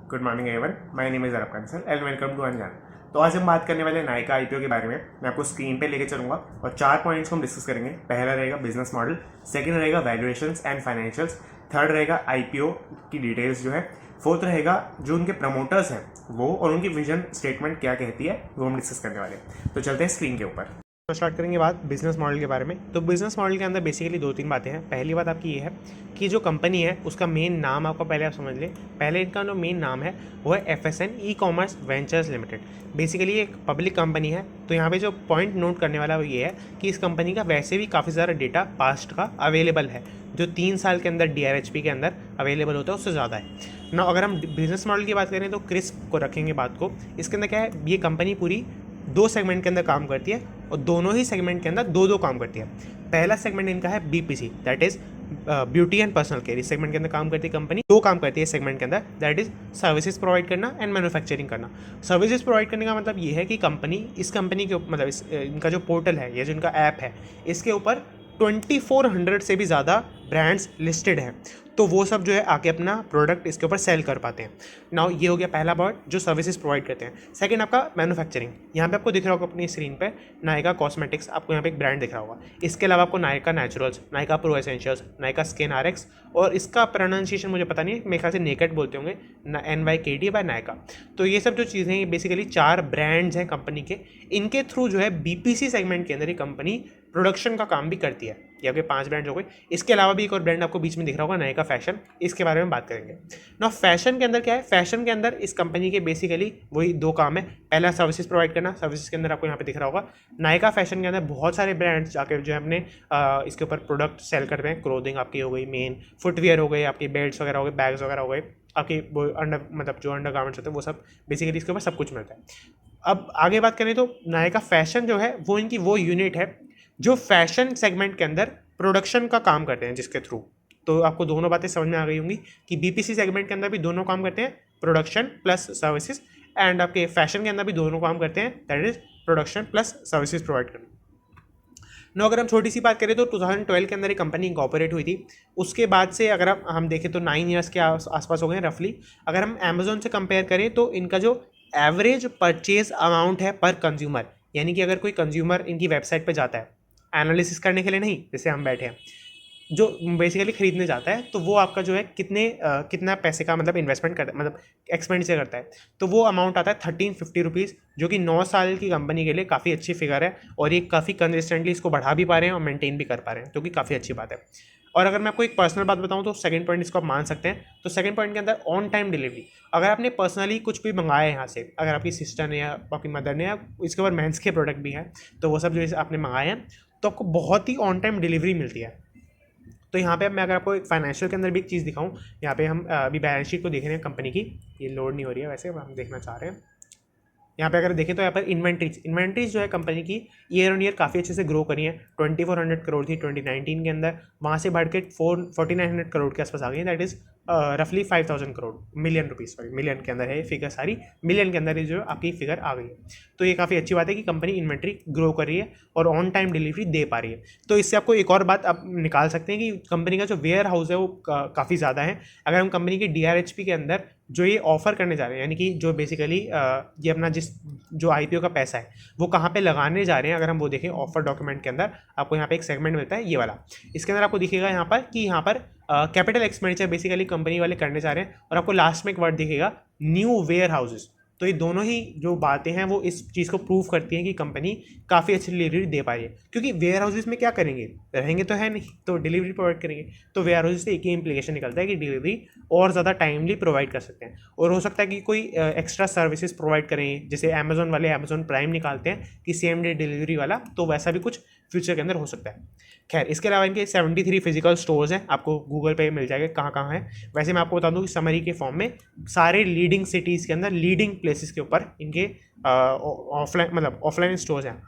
Good morning everyone, my name is Arab Kansal and welcome to Anjaan. तो आज हम बात करने वाले नायका आईपीओ के बारे में। मैं आपको स्क्रीन पे लेके चलूंगा और 4 पॉइंट्स को हम डिस्कस करेंगे। पहला रहेगा बिजनेस मॉडल, सेकंड रहेगा वैल्यूएशंस एंड फाइनेंशियल्स, थर्ड रहेगा आईपीओ की डिटेल्स जो है, फोर्थ रहेगा जो उनके प्रमोटर्स हैं वो और उनकी विजन स्टेटमेंट क्या कहती है वो हम डिस्कस करने वाले हैं। तो चलते हैं स्क्रीन के ऊपर। तो स्टार्ट करेंगे बात बिजनेस मॉडल के बारे में। तो बिजनेस मॉडल के अंदर बेसिकली 2-3 बातें हैं। पहली बात आपकी ये है कि जो कंपनी है उसका मेन नाम आपको पहले आप समझ लें। पहले इनका जो मेन नाम है वो है FSN e commerce ventures limited. Basically एक पब्लिक कंपनी है। तो यहाँ पे जो पॉइंट नोट करने वाला वो ये है कि इस कंपनी का वैसे भी काफ़ी सारा डेटा पास्ट का अवेलेबल है, जो 3 साल के अंदर DRHP के अंदर अवेलेबल होता है उससे ज़्यादा है ना। अगर हम बिजनेस मॉडल की बात करें तो क्रिस्प को रखेंगे बात को। इसके अंदर क्या है, ये कंपनी पूरी 2 सेगमेंट के अंदर काम करती है और दोनों ही सेगमेंट के अंदर दो काम करती है। पहला सेगमेंट इनका है BPC, that is beauty and personal care. इस सेगमेंट के अंदर काम करती है कंपनी, 2 काम करती है इस सेगमेंट के अंदर, दैट इज सर्विसेज प्रोवाइड करना एंड मैन्युफैक्चरिंग करना। सर्विसेज प्रोवाइड करने का मतलब ये है कि इस कंपनी के मतलब इनका जो पोर्टल है या जो इनका ऐप है इसके ऊपर 2400 से भी ज़्यादा ब्रांड्स लिस्टेड हैं। तो वो सब जो है आके अपना प्रोडक्ट इसके ऊपर सेल कर पाते हैं। नाउ ये हो गया पहला पार्ट जो सर्विसेज प्रोवाइड करते हैं। सेकंड आपका मैन्युफैक्चरिंग। यहाँ पे आपको दिख रहा होगा अपनी स्क्रीन पे नायका कॉस्मेटिक्स, आपको यहाँ पे एक ब्रांड दिख रहा होगा। इसके अलावा आपको Nykaa naturals, Nykaa pro essentials, Nykaa skin RX और इसका प्रोनाउंसिएशन मुझे पता नहीं है, मेरे ख्याल से नेकेड बोलते होंगे, NYKD बाय नायका। तो ये सब जो चीज़ें हैं बेसिकली 4 ब्रांड्स हैं कंपनी के। इनके थ्रू जो है BPC सेगमेंट के अंदर ये कंपनी प्रोडक्शन का काम भी करती है। ये आपके 5 ब्रांड्स हो गए। इसके अलावा भी एक और ब्रांड आपको बीच में दिख रहा होगा नायका फैशन, इसके बारे में बात करेंगे ना। फैशन के अंदर क्या है, फैशन के अंदर इस कंपनी के बेसिकली वही 2 काम है। पहला सर्विसेज प्रोवाइड करना, सर्विसेज के अंदर आपको यहाँ पे दिख रहा होगा नायका फैशन के अंदर बहुत सारे ब्रांड्स जाके जो है अपने इसके ऊपर प्रोडक्ट सेल करते हैं। क्लोथिंग आपकी हो गई, मेन फुटवेयर हो गए, आपकी बेल्ट्स वगैरह हो गए, बैग्स वगैरह हो गए, आपके वो जो अंडर गारमेंट्स होते हैं वो सब बेसिकली इसके ऊपर सब कुछ मिलता है। अब आगे बात करें तो नायका फैशन जो है वो इनकी वो यूनिट है जो फैशन सेगमेंट के अंदर प्रोडक्शन का काम करते हैं, जिसके थ्रू तो आपको दोनों बातें समझ में आ गई होंगी कि BPC सेगमेंट के अंदर भी दोनों काम करते हैं, प्रोडक्शन प्लस सर्विसेज, एंड आपके फैशन के अंदर भी दोनों काम करते हैं, that is production plus services provide करना। नो, अगर हम छोटी सी बात करें तो 2012 के अंदर एक कंपनी इंकॉर्पोरेट हुई थी। उसके बाद से अगर हम देखें तो 9 ईयर्स के आसपास हो गए रफली। अगर हम अमेजोन से कंपेयर करें तो इनका जो एवरेज परचेज अमाउंट है पर कंज्यूमर, यानी कि अगर कोई कंज्यूमर इनकी वेबसाइट पर जाता है एनालिसिस करने के लिए नहीं, जैसे हम बैठे हैं, जो बेसिकली खरीदने जाता है, तो वो आपका जो है कितना पैसे का मतलब इन्वेस्टमेंट करता है, मतलब एक्सपेंडिचर करता है, तो वो अमाउंट आता है 1350 रुपीज़, जो कि 9 साल की कंपनी के लिए काफ़ी अच्छी फिगर है। और ये काफ़ी कंसिस्टेंटली इसको बढ़ा भी पा रहे हैं और मेंटेन भी कर पा रहे हैं, जो कि काफ़ी अच्छी बात है। और अगर मैं आपको एक पर्सनल बात बताऊं तो सेकंड पॉइंट इसको आप मान सकते हैं। तो सेकंड पॉइंट के अंदर ऑन टाइम डिलीवरी। अगर आपने पर्सनली कुछ भी मंगाया है यहाँ से, अगर आपकी सिस्टर ने या आपकी मदर ने या इसके ऊपर मेंस के प्रोडक्ट भी हैं, तो वो सब जो आपने मंगाए हैं तो आपको बहुत ही ऑन टाइम डिलीवरी मिलती है। तो यहाँ पे मैं अगर आपको एक फाइनेंशियल के अंदर भी एक चीज़ दिखाऊं, यहाँ पे हम अभी बैलेंस शीट को देख रहे हैं कंपनी की, ये लोड नहीं हो रही है वैसे, हम देखना चाह रहे हैं। यहाँ पे अगर देखें तो यहाँ पर इन्वेंट्रीज जो है कंपनी की ईयर ऑन ईयर काफ़ी अच्छे से ग्रो करी है। 2400 करोड़ थी 2019 के अंदर, वहाँ से बढ़ के 4900 करोड़ के आसपास आ गई है, दैट इज़ रफली 5000 crore million rupees, sorry million के अंदर है ये फिगर सारी, मिलियन के अंदर जो आपकी फिगर आ गई है। तो ये काफ़ी अच्छी बात है कि कंपनी इन्वेंट्री ग्रो कर रही है और ऑन टाइम डिलीवरी दे पा रही है। तो इससे आपको एक और बात आप निकाल सकते हैं कि कंपनी का जो वेयर हाउस है वो काफ़ी ज़्यादा है। अगर हम कंपनी के DRHP के अंदर जो ये ऑफ़र करने जा रहे हैं, यानी कि जो बेसिकली ये अपना जो IPO का पैसा है वो कहाँ पे लगाने जा रहे हैं, अगर हम वो देखें ऑफर डॉक्यूमेंट के अंदर आपको यहाँ पे एक सेगमेंट मिलता है ये वाला। इसके अंदर आपको दिखेगा यहाँ पर कि यहाँ पर कैपिटल एक्सपेंडिचर बेसिकली कंपनी वाले करने जा रहे हैं, और आपको लास्ट में एक वर्ड दिखेगा न्यू वेयर हाउसेज। तो ये दोनों ही जो बातें हैं वो इस चीज़ को प्रूव करती हैं कि कंपनी काफ़ी अच्छी डिलीवरी दे पा रही है। क्योंकि वेयर हाउसेज में क्या करेंगे, रहेंगे तो है नहीं, तो डिलीवरी प्रोवाइड करेंगे। तो वेयर हाउसेज से एक ही इम्प्लीकेशन निकलता है कि डिलीवरी और ज़्यादा टाइमली प्रोवाइड कर सकते हैं। और हो सकता है कि कोई एक्स्ट्रा सर्विसेज प्रोवाइड करें, जैसे अमेजोन वाले अमेजोन प्राइम निकालते हैं कि सेम डे डिलीवरी वाला, तो वैसा भी कुछ फ्यूचर के अंदर हो सकता है। खैर, इसके अलावा इनके 73 फिजिकल स्टोर्स हैं, आपको गूगल पे मिल जाएगा कहाँ कहाँ है। वैसे मैं आपको बता दूँ कि समरी के फॉर्म में सारे लीडिंग सिटीज़ के अंदर लीडिंग प्लेसेस के ऊपर इनके ऑफलाइन स्टोर्स हैं।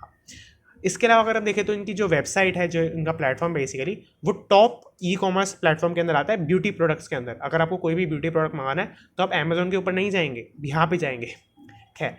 इसके अलावा अगर हम देखें तो इनकी जो वेबसाइट है, जो इनका प्लेटफॉर्म बेसिकली वो टॉप ई-कॉमर्स प्लेटफॉर्म के अंदर आता है ब्यूटी प्रोडक्ट्स के अंदर। अगर आपको कोई भी ब्यूटी प्रोडक्ट मंगाना है तो आप अमेजोन के ऊपर नहीं जाएंगे, यहाँ पे जाएंगे। खैर,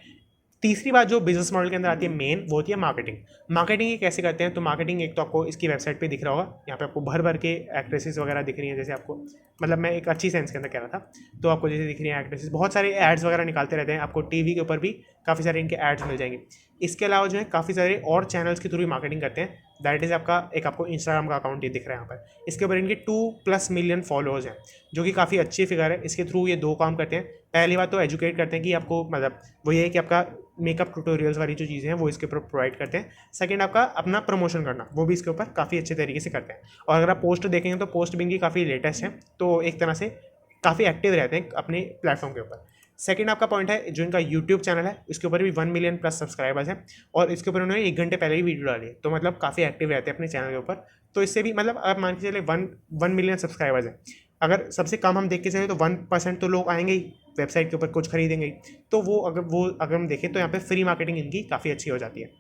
तीसरी बात जो बिजनेस मॉडल के अंदर आती है मेन, वो होती है मार्केटिंग। मार्केटिंग ये कैसे करते हैं, तो मार्केटिंग एक तो आपको इसकी वेबसाइट पे दिख रहा होगा, यहाँ पे आपको भर भर के एक्ट्रेसेस वगैरह दिख रही हैं, जैसे आपको मतलब मैं एक अच्छी सेंस के अंदर कह रहा था। तो आपको जैसे दिख रही है एक्ट्रेसेस बहुत सारे एड्स वगैरह निकालते रहते हैं, आपको टीवी के ऊपर भी काफ़ी सारे इनके एड्स मिल जाएंगे। इसके अलावा जो है काफ़ी सारे और चैनल्स के थ्रू भी मार्केटिंग करते हैं। दैट इज़ आपको इंस्टाग्राम का अकाउंट ये दिख रहा है यहाँ पर। इसके ऊपर इनके 2+ मिलियन फॉलोअर्स हैं, जो कि काफ़ी अच्छी फिगर है। इसके थ्रू ये 2 काम करते हैं। पहली बात तो एजुकेट करते हैं कि आपको मतलब वो ये है कि आपका मेकअप ट्यूटोरियल्स वाली जो चीज़ें हैं वो इसके ऊपर प्रोवाइड करते हैं। सेकंड आपका अपना प्रमोशन करना, वो भी इसके ऊपर काफ़ी अच्छे तरीके से करते हैं। और अगर आप पोस्ट देखेंगे तो पोस्ट भी इनकी काफ़ी लेटेस्ट है, तो एक तरह से काफ़ी एक्टिव रहते हैं अपने प्लेटफॉर्म के ऊपर। सेकंड आपका पॉइंट है जो इनका यूट्यूब चैनल है, इसके ऊपर भी 1 मिलियन प्लस सब्सक्राइबर्स हैं, और इसके ऊपर उन्होंने 1 घंटे पहले ही वीडियो डाली है, तो मतलब काफ़ी एक्टिव रहते हैं अपने चैनल के ऊपर। तो इससे भी मतलब आप मान के चले 1 मिलियन सब्सक्राइबर्स हैं, अगर सबसे कम हम देख के चले तो 1% तो लोग आएंगे ही वेबसाइट के ऊपर, कुछ खरीदेंगे ही। तो अगर हम देखें तो यहाँ पे फ्री मार्केटिंग इनकी काफ़ी अच्छी हो जाती है।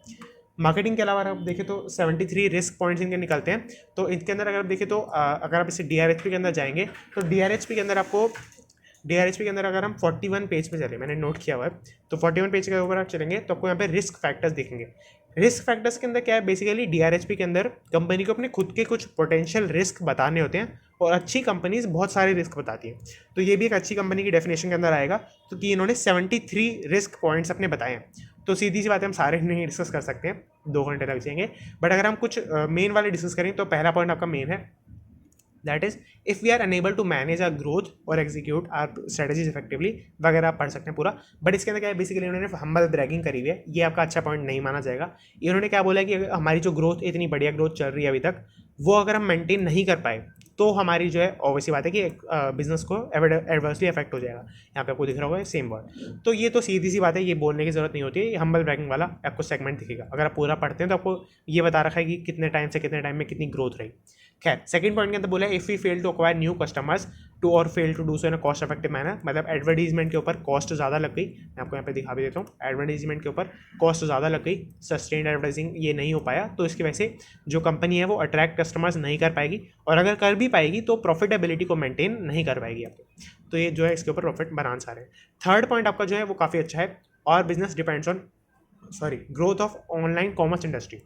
मार्केटिंग के अलावा अगर आप देखें तो 73 रिस्क पॉइंट्स इनके निकलते हैं। तो इसके अंदर अगर आप देखें तो अगर आप इसे DRHP के अंदर जाएंगे तो DRHP के अंदर अगर हम 41 पेज पे चले, मैंने नोट किया हुआ है, तो 41 पेज के ऊपर आप चलेंगे तो आपको यहाँ पे रिस्क फैक्टर्स दिखेंगे। रिस्क फैक्टर्स के अंदर क्या है, बेसिकली DRHP के अंदर कंपनी को अपने खुद के कुछ पोटेंशियल रिस्क बताने होते हैं, और अच्छी कंपनीज बहुत सारे रिस्क बताती हैं। तो ये भी एक अच्छी कंपनी की डेफिनेशन के अंदर आएगा। तो कि इन्होंने 73 रिस्क पॉइंट्स अपने बताए हैं। तो सीधी सी बात है, हम सारे नहीं डिस्कस कर सकते हैं, 2 घंटे लग जाएंगे। बट अगर हम कुछ मेन वाले डिस्कस करें तो पहला पॉइंट आपका मेन है, that is if we are unable to manage our growth और एग्जीक्यूट आर स्ट्रेटजीज इफेक्टिवली वगैरह आप पढ़ सकते हैं पूरा। बट इसके अंदर क्या है, बेसिकली इन्होंने हम्बल ब्रैगिंग करी हुई है, ये आपका अच्छा पॉइंट नहीं माना जाएगा। इन्होंने क्या बोला है कि हमारी जो ग्रोथ, इतनी बढ़िया ग्रोथ चल रही है अभी तक, वो अगर हम मेंटेन नहीं कर पाए तो हमारी जो है ऑब्वियसली बात है कि बिजनेस को एडवर्सली अफेक्ट हो जाएगा। यहाँ पे आपको दिख रहा होगा सेम वर्ड। तो ये तो सीधी सी बात है, ये बोलने की जरूरत नहीं होती है। हम्बल ब्रैगिंग वाला आपको सेगमेंट दिखेगा, अगर आप पूरा पढ़ते हैं तो आपको ये बता रखा है कि कितने टाइम से कितने टाइम में कितनी ग्रोथ रही। खैर, सेकंड पॉइंट के अंदर बोला है if we fail to acquire new customers to और fail to do so in a cost effective manner, मतलब एडवर्टीजमेंट के ऊपर कॉस्ट ज़्यादा लग गई। मैं आपको यहाँ पे दिखा भी देता हूँ, एडवर्टीजमेंट के ऊपर कॉस्ट ज़्यादा लग गई, सस्टेन्ड एडवर्टाइजिंग ये नहीं हो पाया, तो इसकी वजह से जो कंपनी है वो अट्रैक्ट कस्टमर्स नहीं कर पाएगी, और अगर कर भी पाएगी तो प्रॉफिटेबिलिटी को मेंटेन नहीं कर पाएगी आपको। तो ये जो है इसके ऊपर प्रॉफिट बनाना आ रहे हैं। थर्ड पॉइंट आपका जो है वो काफ़ी अच्छा है, और business depends on growth of online commerce industry.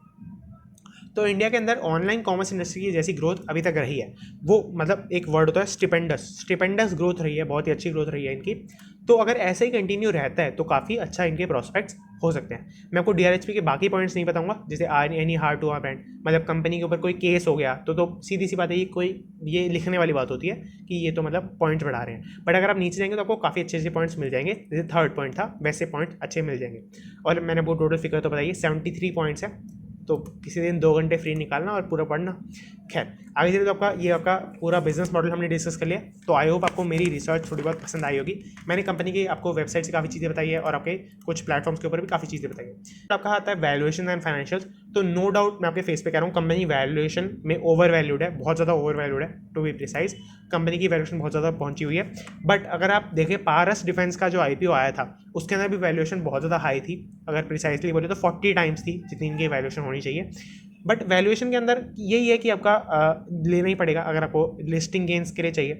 तो इंडिया के अंदर ऑनलाइन कॉमर्स इंडस्ट्री की जैसी ग्रोथ अभी तक रही है, वो मतलब एक वर्ड होता है स्टिपेंडस ग्रोथ रही है, बहुत ही अच्छी ग्रोथ रही है इनकी। तो अगर ऐसे ही कंटिन्यू रहता है तो काफ़ी अच्छा इनके प्रोस्पेक्ट्स हो सकते हैं। मैं आपको DRHP के बाकी पॉइंट्स नहीं बताऊंगा, जैसे any hard to our brand, मतलब कंपनी के ऊपर कोई केस हो गया तो सीधी सी बात है, ये लिखने वाली बात होती है कि ये तो मतलब पॉइंट्स बढ़ा रहे हैं। बट अगर आप नीचे जाएंगे तो आपको काफ़ी अच्छे अच्छे पॉइंट्स मिल जाएंगे, जैसे थर्ड पॉइंट था वैसे पॉइंट अच्छे मिल जाएंगे। और मैंने वो टोटल फिगर तो बताइए 73 पॉइंट्स है, तो किसी दिन 2 घंटे फ्री निकालना और पूरा पढ़ना। खैर, आगे चलिए, तो आपका पूरा बिजनेस मॉडल हमने डिस्कस कर लिया। तो आई होप आपको मेरी रिसर्च थोड़ी बहुत पसंद आई होगी। मैंने कंपनी की आपको वेबसाइट से काफ़ी चीज़ें बताई है, और आपके कुछ प्लेटफॉर्म्स के ऊपर भी काफ़ी चीज़ें बताई है। तो आपका आता है वैल्यूएशन एंड फाइनेंशियल्स। तो नो डाउट मैं आपके फेस पे कह रहा हूँ, कंपनी वैल्यूएशन में ओवर वैल्यूड है, बहुत ज़्यादा ओवर वैल्यूड है, टू बी प्रिसाइज। कंपनी की वैल्यूएशन बहुत ज़्यादा पहुंची हुई है। बट अगर आप देखें, पारस डिफेंस का जो IPO आया था उसके अंदर भी वैल्यूएशन बहुत ज़्यादा हाई थी, अगर प्रिसाइजली बोले तो 40 टाइम्स थी जितनी इनकी वैल्यूएशन होनी चाहिए। बट वैल्यूएशन के अंदर यही है कि आपका लेना ही पड़ेगा अगर आपको लिस्टिंग गेंस के लिए चाहिए।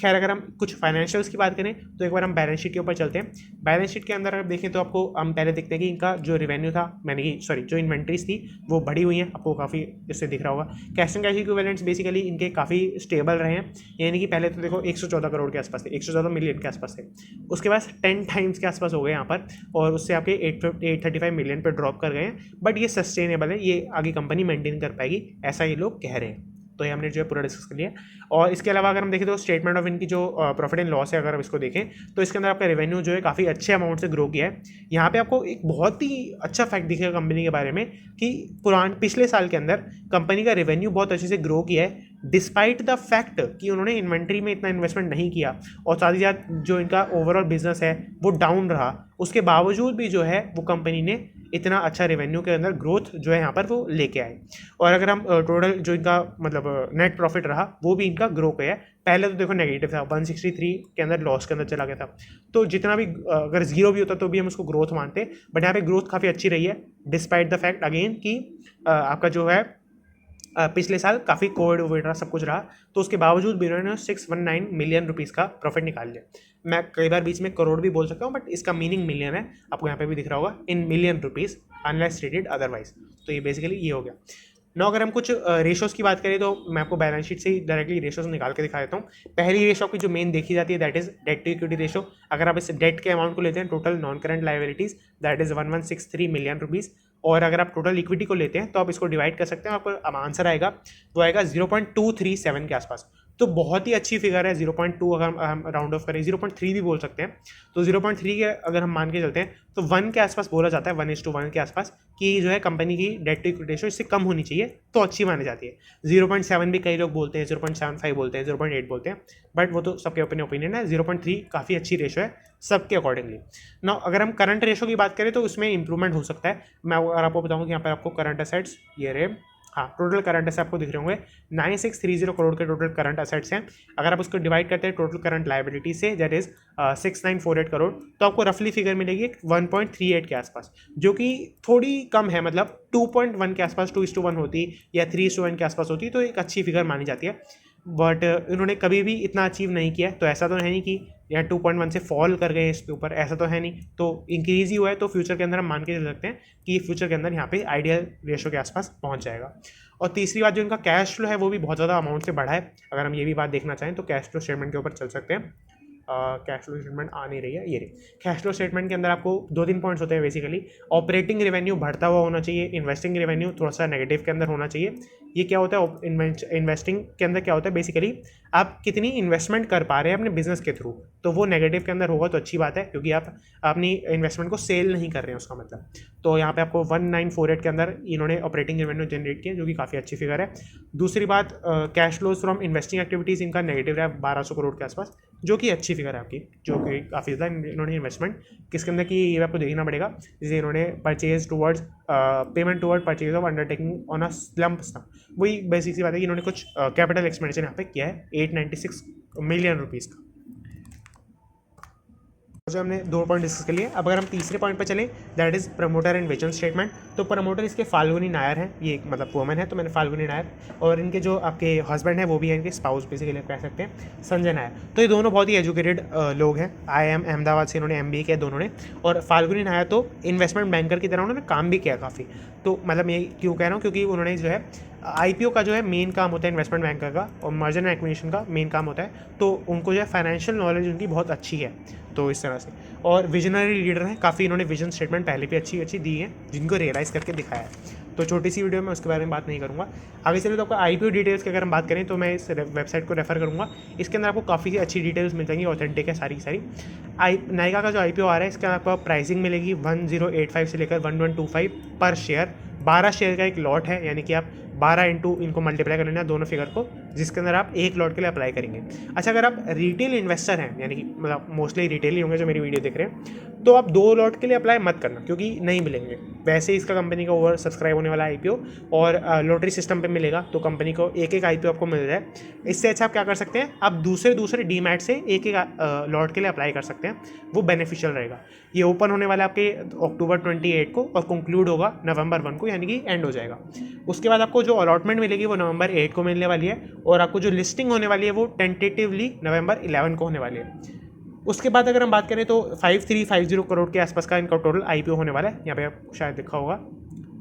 खैर, अगर हम कुछ फाइनेंशियल्स की बात करें तो एक बार हम बैलेंस शीट के ऊपर चलते हैं। बैलेंस शीट के अंदर अगर देखें तो आपको हम पहले देखते हैं कि इनका जो रेवेन्यू था, जो इन्वेंट्रीज थी वो बढ़ी हुई हैं, आपको काफ़ी इससे दिख रहा होगा। Cash and cash equivalents basically इनके काफ़ी स्टेबल रहे हैं, यानी कि पहले तो देखो 114 करोड़ के आसपास थे, 114 मिलियन के आसपास थे, उसके बाद 10 टाइम्स के आसपास हो गए यहाँ पर, और उससे आपके 835 मिलियन पर ड्रॉप कर गए हैं। बट ये सस्टेनेबल है, ये आगे कंपनी मेंटेन कर पाएगी, ऐसा ये लोग कह रहे हैं। तो ये हमने जो है पूरा डिस्कस कर लिया। और इसके अलावा अगर हम देखें तो स्टेटमेंट ऑफ इनकी जो प्रॉफिट एंड लॉस है, अगर आप इसको देखें तो इसके अंदर आपका रेवेन्यू जो है काफ़ी अच्छे अमाउंट से ग्रो किया है। यहाँ पे आपको एक बहुत ही अच्छा फैक्ट दिखेगा कंपनी के बारे में कि पिछले साल के अंदर कंपनी का रेवेन्यू बहुत अच्छे से ग्रो किया है, डिस्पाइट द फैक्ट कि उन्होंने इन्वेंट्री में इतना इन्वेस्टमेंट नहीं किया, और साथ ही साथ जो इनका ओवरऑल बिजनेस है वो डाउन रहा, उसके बावजूद भी जो है वो कंपनी ने इतना अच्छा रेवेन्यू के अंदर ग्रोथ जो है यहाँ पर वो लेके आए। और अगर हम टोटल जो इनका मतलब नेट प्रॉफिट रहा वो भी इनका ग्रो किया है। पहले तो देखो नेगेटिव था, 163 के अंदर लॉस के अंदर चला गया था, तो जितना भी अगर जीरो भी होता तो भी हम उसको ग्रोथ मानते, बट यहाँ पे ग्रोथ काफ़ी अच्छी रही है, डिस्पाइट द फैक्ट अगेन कि आपका जो है पिछले साल काफ़ी कोविड वोविड रहा, सब कुछ रहा, तो उसके बावजूद भी उन्होंने 619 मिलियन रुपीज़ का प्रॉफिट निकाल लिया। मैं कई बार बीच में करोड़ भी बोल सकता हूँ, बट इसका मीनिंग मिलियन है, आपको यहाँ पे भी दिख रहा होगा, in million rupees unless stated otherwise. तो ये बेसिकली ये हो गया। ना अगर हम कुछ रेशोज़ की बात करें तो मैं आपको बैलेंस शीट से ही डायरेक्टली रेशोज़ निकाल के दिखा देता हूँ। पहली रेशो आपकी जो मेन देखी जाती है that is debt to equity ratio. अगर आप इस डेट के अमाउंट को लेते हैं total non current liabilities that is 1163 million rupees, और अगर आप टोटल इक्विटी को लेते हैं तो आप इसको डिवाइड कर सकते हैं, आपको आंसर आएगा वो आएगा 0.237 के आसपास। तो बहुत ही अच्छी फिगर है 0.2, अगर हम राउंड ऑफ करें 0.3 भी बोल सकते हैं। तो 0.3 के अगर हम मान के चलते हैं तो 1 के आसपास बोला जाता है, 1:1 के आसपास, कि जो है कंपनी की डेट टू इक्विटी रेशो इससे कम होनी चाहिए तो अच्छी मानी जाती है। 0.7 भी कई लोग बोलते हैं, 0.75 बोलते हैं, 0.8 बोलते हैं, बट वो तो सबके अपने ओपिनियन है। 0.3 काफ़ी अच्छी रेशो है सबके अकॉर्डिंगली। ना अगर हम करंट रेशो की बात करें तो उसमें इंप्रूवमेंट हो सकता है। मैं अगर आपको बताऊँ कि यहाँ पर आपको करंट असेट्स ये रहे, हाँ टोटल करंट असेट्स आपको दिख रहे होंगे 9630 करोड़ के टोटल करंट असेट्स हैं। अगर आप उसको डिवाइड करते हैं total current liability say that is 6948 crore, तो आपको रफली फिगर मिलेगी 1.38 के आसपास, जो कि थोड़ी कम है। मतलब 2.1 के आसपास 2:1 होती या 3:1 के आसपास होती तो एक अच्छी फिगर मानी जाती है। बट इन्होंने कभी भी इतना अचीव नहीं किया, तो ऐसा तो है नहीं कि या 2.1 से फॉल कर गए इसके ऊपर, ऐसा तो है नहीं। तो इंक्रीज ही हुआ है, तो फ्यूचर के अंदर हम मान के चल सकते हैं कि फ्यूचर के अंदर यहाँ पे आइडियल रेशो के आसपास पहुँच जाएगा। और तीसरी बात, जो इनका कैश फ्लो है वो भी बहुत ज़्यादा अमाउंट से बढ़ा है। अगर हम ये भी बात देखना चाहें तो कैश फ्लो स्टेटमेंट के ऊपर चल सकते हैं। कैश फ्लो स्टेटमेंट आ नहीं रही है, ये रही। कैश फ्लो स्टेटमेंट के अंदर आपको 2-3 पॉइंट्स होते हैं बेसिकली। ऑपरेटिंग रेवेन्यू बढ़ता हुआ होना चाहिए, इन्वेस्टिंग रेवेन्यू थोड़ा सा नेगेटिव के अंदर होना चाहिए। ये क्या होता है, इन्वेस्टिंग के अंदर क्या होता है बेसिकली, आप कितनी इन्वेस्टमेंट कर पा रहे हैं अपने बिजनेस के थ्रू, तो वो नेगेटिव के अंदर होगा तो अच्छी बात है, क्योंकि आप अपनी इन्वेस्टमेंट को सेल नहीं कर रहे हैं उसका मतलब। तो यहाँ पे आपको 1948 के अंदर इन्होंने ऑपरेटिंग रेवेन्यू जनरेट किया, जो कि काफ़ी अच्छी फिगर है। दूसरी बात, cash flows from investing activities इनका नेगेटिव है 1200 करोड़ के आसपास, जो कि अच्छी फिगर है आपकी, जो कि काफ़ी ज़्यादा इन्होंने इन्वेस्टमेंट किसके अंदर की ये आपको देखना पड़ेगा। जैसे इन्होंने purchase towards payment toward purchase of undertaking on a slump sum, वही बेसिक सी बात है कि इन्होंने कुछ कैपिटल एक्सपेंडिचर यहाँ पे किया है 896 मिलियन रुपीज़ का। जो हमने 2 पॉइंट डिस्कस कर लिए, अब अगर हम तीसरे पॉइंट पर चलें that is promoter and vision statement. तो प्रमोटर इसके फाल्गुनी नायर हैं, ये एक मतलब वुमन है, तो मैंने फाल्गुनी नायर, और इनके जो आपके हस्बैंड है वो भी है इनके स्पाउस बेसिकली कह सकते हैं, संजय नायर। तो ये दोनों बहुत ही एजुकेटेड लोग हैं। IIM अहमदाबाद से इन्होंने MBA किया दोनों ने, और फाल्गुनी नायर तो इन्वेस्टमेंट बैंकर की तरह उन्होंने काम भी किया काफ़ी। तो मतलब ये क्यों कह रहा हूँ, क्योंकि उन्होंने जो है IPO का जो है मेन काम होता है इन्वेस्टमेंट बैंकर का, और मर्जर एंड एक्विजिशन का मेन काम होता है, तो उनको जो है फाइनेंशियल नॉलेज उनकी बहुत अच्छी है। तो इस तरह से, और विजनरी लीडर हैं काफ़ी, इन्होंने विजन स्टेटमेंट पहले भी अच्छी अच्छी दी हैं जिनको रियलाइज़ करके दिखाया है। तो छोटी सी वीडियो में उसके बारे में बात नहीं करूँगा। आगे चले तो आपका IPO डिटेल्स की अगर हम बात करें तो मैं इस वेबसाइट को रेफर करूँगा। इसके अंदर आपको काफ़ी अच्छी डिटेल्स मिल जाएंगी, ऑथेंटिक है सारी की सारी। नायका का जो IPO आ रहा है इसके अंदर आपको प्राइसिंग मिलेगी 1085 से लेकर 1125 पर शेयर। 12 शेयर का एक लॉट है, यानी कि आप 12 इंटू इनको मल्टीप्लाई कर लेना दोनों फिगर को, जिसके अंदर आप एक लॉट के लिए अप्लाई करेंगे। अच्छा, अगर आप रिटेल इन्वेस्टर हैं, यानी कि मतलब मोस्टली रिटेल ही होंगे जो मेरी वीडियो देख रहे हैं, तो आप 2 लॉट के लिए अप्लाई मत करना, क्योंकि नहीं मिलेंगे। वैसे ही इसका कंपनी का ओवर सब्सक्राइब होने वाला IPO, और लॉटरी सिस्टम पे मिलेगा, तो कंपनी को एक एक IPO आपको मिल जाए। इससे अच्छा आप क्या कर सकते हैं, आप दूसरे डीमैट से एक एक लॉट के लिए अप्लाई कर सकते हैं, वो बेनिफिशियल रहेगा। ये ओपन होने वाला है आपके अक्टूबर 28 को और कंक्लूड होगा नवंबर 1 को, यानी कि एंड हो जाएगा। उसके बाद आपको जो अलॉटमेंट मिलेगी वो नवंबर 8 को मिलने वाली है, और आपको जो लिस्टिंग होने वाली है वो टेंटेटिवली नवंबर 11 को होने वाली है। उसके बाद अगर हम बात करें तो 5350 करोड़ के आसपास का इनका टोटल IPO होने वाला है। यहाँ पे आपको शायद लिखा होगा,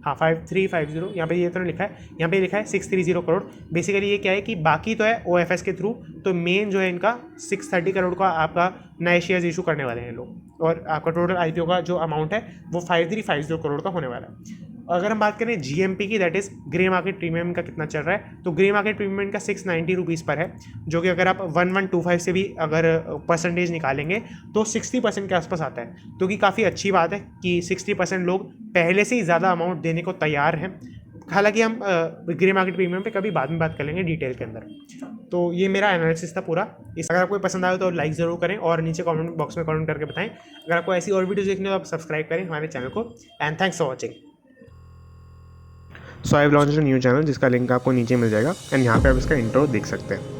हाँ 5350, यहाँ पे ये तो नहीं लिखा है, यहाँ पे लिखा है 630 करोड़। बेसिकली ये क्या है कि बाकी तो है OFS के थ्रू, तो मेन जो है इनका 630 करोड़ का आपका नए शेयर्स इशू करने वाले हैं लोग, और आपका टोटल IPO का जो अमाउंट है वो 5350 करोड़ का होने वाला है। अगर हम बात करें GMP की, that is grey market premium का कितना चल रहा है, तो ग्रे मार्केट प्रीमियम का 690 रुपीज़ पर है, जो कि अगर आप 1125 से भी अगर परसेंटेज निकालेंगे तो 60% के आसपास आता है, तो कि काफ़ी अच्छी बात है कि 60% लोग पहले से ही ज़्यादा अमाउंट देने को तैयार हैं। हालांकि हम ग्रे मार्केट प्रीमियम पे कभी बाद में बात कर लेंगे डिटेल के अंदर। तो ये मेरा एनालिसिस था पूरा। इस अगर आपको पसंद आया तो लाइक ज़रूर करें, और नीचे कमेंट बॉक्स में कमेंट करके बताएं। अगर आपको ऐसी और वीडियोज़ देखनी हो तो आप सब्सक्राइब करें हमारे चैनल को, and thanks for watching. So I have launched a new channel जिसका लिंक आपको नीचे मिल जाएगा, एंड यहाँ पे आप इसका इंट्रो देख सकते हैं।